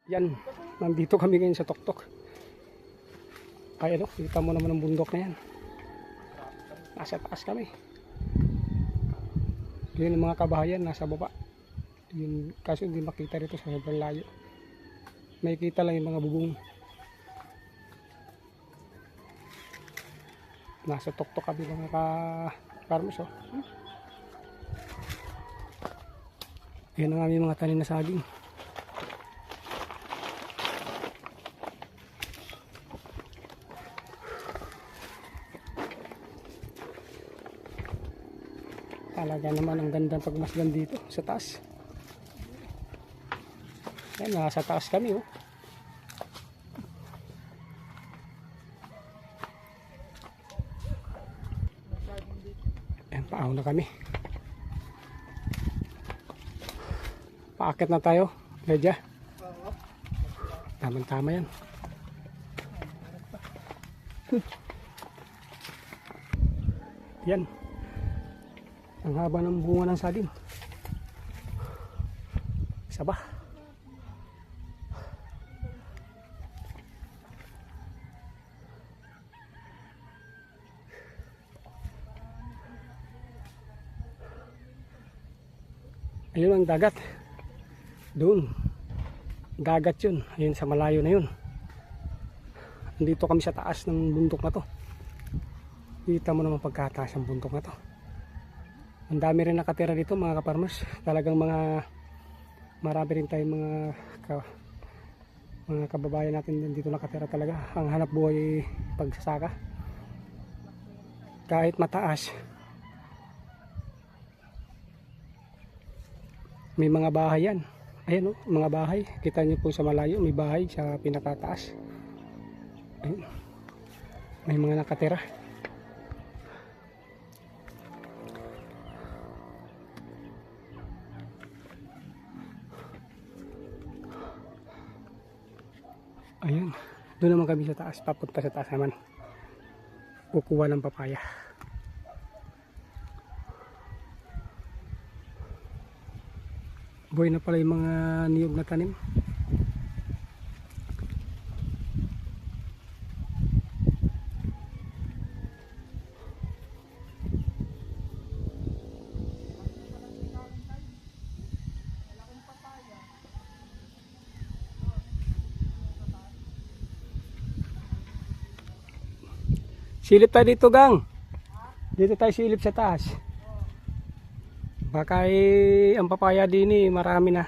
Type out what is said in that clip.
Yan, nandito kami ngayon sa Tuktok. Ay ano, kita mo naman ang bundok na yan. Nasa taas kami. Yun ang mga kabahayan, nasa baba. Yun, kaso hindi makita rito sa sobrang layo. May kita lang yung mga bubong. Nasa Tuktok kami mga ka-farmers, oh. Yan ang aming mga tanim na saging. Talaga naman ang gandang pagmasdan dito sa taas. Yan, nasa taas kami, oh. Yan, paaw na kami. Paakit na tayo, Medya. Tama-tama yan. Yan. Ang haba ng bunga ng saging. Isa ba? Ayun ang dagat. Doon. Dagat yun. Ayun sa malayo na yun. Nandito kami sa taas ng bundok na to. Kita mo naman pagkataas ng bundok na to. Ang dami rin nakatira dito mga ka-farmers. Talagang marami rin tayong mga kababayan natin dito nakatira talaga. Ang hanap buhay pagsasaka. Kahit mataas, may mga bahay yan. Ayan, oh, mga bahay. Kita niyo po sa malayo, may bahay sa pinakataas. Ayun. May mga nakatira. Ayun, doon naman kami sa taas, papunta sa taas naman. Kukuha ng papaya. Buhay na pala yung mga niyog na tanim. Silip tayo dito, gang. Dito tayo silip sa taas. Baka ang papaya din marami na.